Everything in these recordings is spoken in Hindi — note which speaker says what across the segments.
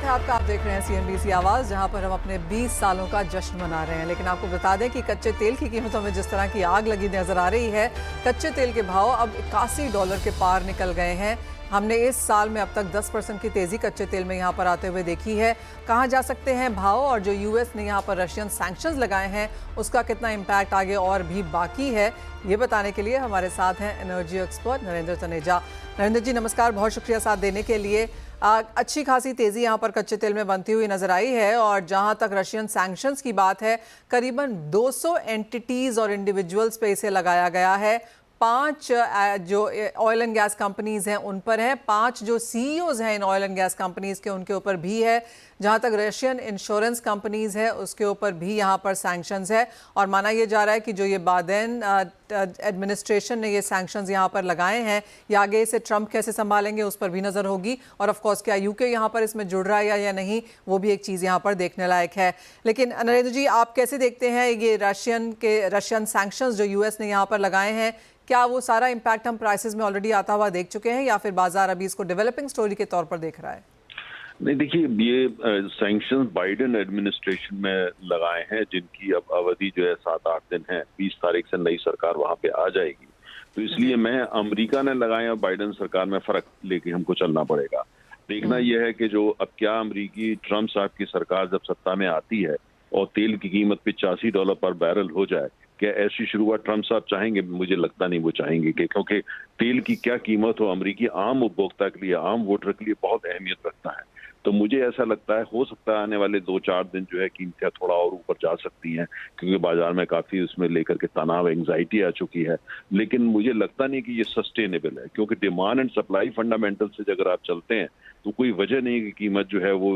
Speaker 1: है आपका। आप देख रहे हैं CNBC आवाज़, जहां पर हम अपने 20 सालों का जश्न मना रहे हैं। लेकिन आपको बता दें कि कच्चे तेल की कीमतों में जिस तरह की आग लगी नजर आ रही है, कच्चे तेल के भाव अब $81 के पार निकल गए हैं। हमने इस साल में अब तक 10% की तेज़ी कच्चे तेल में यहाँ पर आते हुए देखी है। कहाँ जा सकते हैं भाव, और जो US ने यहाँ पर रशियन सैंक्शंस लगाए हैं उसका कितना इम्पैक्ट आगे और भी बाकी है, ये बताने के लिए हमारे साथ हैं एनर्जी एक्सपर्ट नरेंद्र तनेजा। नरेंद्र जी नमस्कार, बहुत शुक्रिया साथ देने के लिए। अच्छी खासी तेज़ी यहाँ पर कच्चे तेल में बनती हुई नजर आई है, और जहाँ तक रशियन सैंक्शंस की बात है, करीबन 200 एंटिटीज़ और इंडिविजुअल्स पे इसे लगाया गया है। 5 जो ऑयल एंड गैस कंपनीज हैं उन पर है, 5 जो CEOs हैं in oil and gas companies के उनके ऊपर भी है। जहां तक रशियन इंश्योरेंस कंपनीज है उसके ऊपर भी यहां पर सैंक्शंस है, और माना यह जा रहा है कि जो ये बाइडेन एडमिनिस्ट्रेशन ने ये सैंक्शंस यहां पर लगाए हैं, या आगे इसे ट्रंप कैसे संभालेंगे उस पर भी नजर होगी। और ऑफ कोर्स क्या UK यहां पर इसमें जुड़ रहा है या नहीं, वो भी एक चीज़ यहां पर देखने लायक है। लेकिन नरेंद्र जी, आप कैसे देखते हैं ये रशियन सैंक्शंस जो US ने यहां पर लगाए हैं, क्या वो सारा इम्पैक्ट हम प्राइसेस में ऑलरेडी आता हुआ देख चुके हैं, या फिर बाजार अभी इसको डेवलपिंग स्टोरी के तौर पर देख रहा है?
Speaker 2: नहीं, देखिए, ये सैंक्शन बाइडेन एडमिनिस्ट्रेशन में लगाए हैं, जिनकी अब अवधि जो है 7-8 दिन है। 20 तारीख से नई सरकार वहां पे आ जाएगी, तो इसलिए मैं अमेरिका ने लगाए और बाइडेन सरकार में फर्क लेके हमको चलना पड़ेगा। देखना यह है कि जो अब क्या अमेरिकी ट्रंप साहब की सरकार जब सत्ता में आती है और तेल की कीमत $85 पर बैरल हो जाए, क्या ऐसी शुरुआत ट्रंप साहब चाहेंगे? मुझे लगता नहीं वो चाहेंगे, क्योंकि तेल की क्या कीमत हो अमेरिकी आम उपभोक्ता के लिए, आम वोटर के लिए बहुत अहमियत रखता है। तो मुझे ऐसा लगता है, हो सकता है आने वाले 2-4 दिन जो है कीमतें थोड़ा और ऊपर जा सकती हैं, क्योंकि बाजार में काफी उसमें लेकर के तनाव, एंग्जाइटी आ चुकी है। लेकिन मुझे लगता नहीं कि ये सस्टेनेबल है, क्योंकि डिमांड एंड सप्लाई फंडामेंटल से अगर आप चलते हैं तो कोई वजह नहीं कि कीमत जो है वो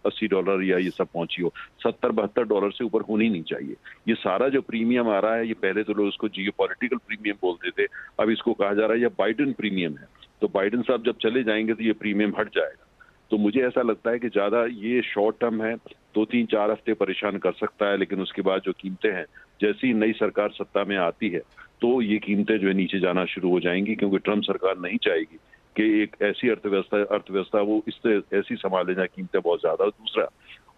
Speaker 2: $80 या ये सब पहुंची हो। $70-72 से ऊपर होनी नहीं चाहिए। ये सारा जो प्रीमियम आ रहा है, ये पहले तो लोग इसको जियोपॉलिटिकल प्रीमियम बोलते थे, अब इसको कहा जा रहा है ये बाइडेन प्रीमियम है। तो बाइडेन साहब जब चले जाएंगे तो ये प्रीमियम हट जाएगा। तो मुझे ऐसा लगता है कि ज्यादा ये शॉर्ट टर्म है, 2-3-4 हफ्ते परेशान कर सकता है, लेकिन उसके बाद जो कीमतें हैं, जैसे ही नई सरकार सत्ता में आती है तो ये कीमतें जो है नीचे जाना शुरू हो जाएंगी, क्योंकि ट्रंप सरकार नहीं चाहेगी कि एक ऐसी अर्थव्यवस्था वो इससे ऐसी संभाले जाए कीमतें बहुत ज्यादा। दूसरा,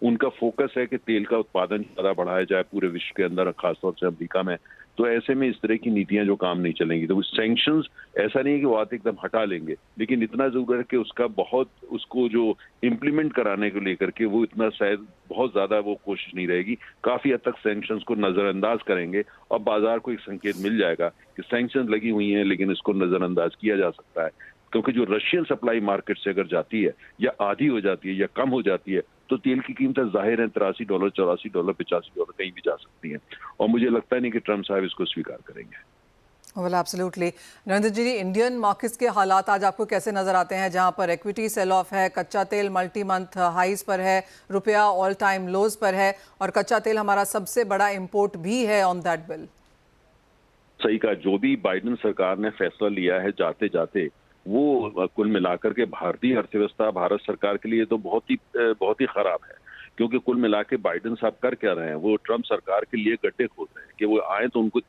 Speaker 2: उनका फोकस है कि तेल का उत्पादन ज्यादा बढ़ाया जाए पूरे विश्व के अंदर, खासतौर से अमेरिका में। तो ऐसे में इस तरह की नीतियां जो काम नहीं चलेंगी, तो सैंक्शंस ऐसा नहीं है कि वो आते एकदम हटा लेंगे, लेकिन इतना जरूर है कि उसका बहुत उसको जो इम्प्लीमेंट कराने को लेकर के वो इतना शायद बहुत ज्यादा वो कोशिश नहीं रहेगी। काफी हद तक सैंक्शंस को नजरअंदाज करेंगे और बाजार को एक संकेत मिल जाएगा कि सैंक्शंस लगी हुई हैं, लेकिन इसको नजरअंदाज किया जा सकता है। क्योंकि जो रशियन सप्लाई मार्केट से अगर जाती है या आधी हो जाती है या कम हो जाती है, तो तेल की कीमतें जाहिर है $83, $84, $85 कहीं भी जा सकती हैं, और मुझे लगता नहीं कि ट्रंप साहब इसको स्वीकार करेंगे।
Speaker 1: Well absolutely. Narendra ji, Indian markets के हालात आज आपको कैसे नजर आते हैं, जहां पर इक्विटी सेल ऑफ है, कच्चा तेल मल्टी मंथ हाईज पर है, रुपया ऑल टाइम लोज पर है, और कच्चा तेल हमारा सबसे बड़ा इंपोर्ट भी है ऑन दैट बिल?
Speaker 2: सही कहा, जो भी बाइडेन सरकार ने फैसला लिया है जाते जाते, वो कुल मिलाकर के भारतीय अर्थव्यवस्था, भारत सरकार के लिए तो बहुत ही खराब है। क्योंकि कुल मिला के बाइडेन साहब कर क्या रहे हैं, वो ट्रंप सरकार के लिए गड्ढे खोद रहे हैं कि वो आए तो उनको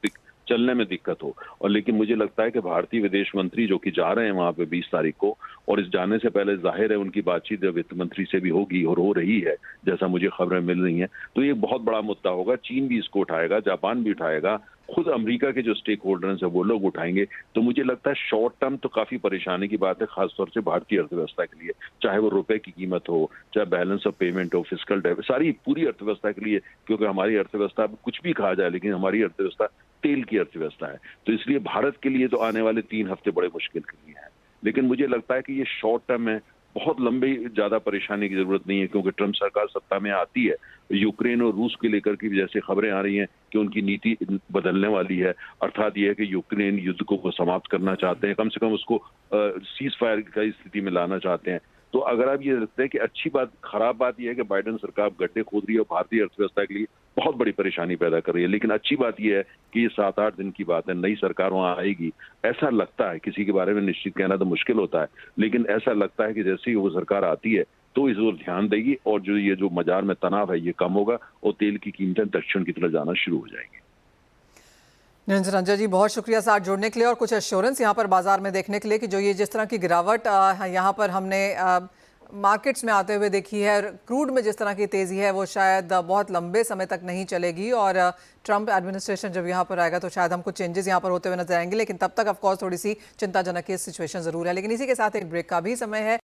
Speaker 2: चलने में दिक्कत हो। और लेकिन मुझे लगता है कि भारतीय विदेश मंत्री जो कि जा रहे हैं वहां पे 20 तारीख को, और इस जाने से पहले जाहिर है उनकी बातचीत वित्त मंत्री से भी होगी और हो रही है, जैसा मुझे खबरें मिल रही हैं। तो ये बहुत बड़ा मुद्दा होगा। चीन भी इसको उठाएगा, जापान भी उठाएगा, खुद अमेरिका के जो स्टेक होल्डर्स हैं वो लोग उठाएंगे। तो मुझे लगता है शॉर्ट टर्म तो काफी परेशानी की बात है, खासतौर से भारतीय अर्थव्यवस्था के लिए, चाहे वो रुपए की कीमत हो, चाहे बैलेंस ऑफ पेमेंट हो, फिस्कल डेफिसिट, सारी पूरी अर्थव्यवस्था के लिए। क्योंकि हमारी अर्थव्यवस्था कुछ भी कहा जाए, लेकिन हमारी अर्थव्यवस्था तेल की अर्थव्यवस्था है, तो इसलिए भारत के लिए तो आने वाले 3 हफ्ते बड़े मुश्किल के लिए हैं। लेकिन मुझे लगता है कि ये शॉर्ट टर्म है, बहुत लंबी ज्यादा परेशानी की जरूरत नहीं है, क्योंकि ट्रंप सरकार सत्ता में आती है, यूक्रेन और रूस के लेकर की जैसे खबरें आ रही हैं कि उनकी नीति बदलने वाली है। अर्थात यह है कि यूक्रेन युद्ध को समाप्त करना चाहते हैं, कम से कम उसको सीज फायर की स्थिति में लाना चाहते हैं। तो अगर आप ये लगता है कि अच्छी बात, खराब बात यह है कि बाइडेन सरकार गड्ढे खोद रही है और भारतीय अर्थव्यवस्था के लिए बहुत बड़ी परेशानी पैदा कर रही है। लेकिन अच्छी बात यह है कि ये 7-8 दिन की बात है, नई सरकार वहां आएगी। ऐसा लगता है, किसी के बारे में निश्चित कहना तो मुश्किल होता है, लेकिन ऐसा लगता है कि जैसे ही वो सरकार आती है तो इस ओर ध्यान देगी, और जो बाजार में तनाव है ये कम होगा और तेल की कीमतें दक्षिण की तरफ जाना शुरू हो जाएंगी।
Speaker 1: निरंजन रंजन जी, बहुत शुक्रिया साथ जुड़ने के लिए, और कुछ एश्योरेंस यहाँ पर बाजार में देखने के लिए कि जो ये जिस तरह की गिरावट यहाँ पर हमने मार्केट्स में आते हुए देखी है। क्रूड में जिस तरह की तेज़ी है वो शायद बहुत लंबे समय तक नहीं चलेगी और ट्रंप एडमिनिस्ट्रेशन जब यहाँ पर आएगा तो शायद हमको चेंजेस यहाँ पर होते हुए नजर आएंगे, लेकिन तब तक ऑफ कोर्स थोड़ी सी चिंताजनक सिचुएशन ज़रूर है। लेकिन इसी के साथ एक ब्रेक का भी समय है।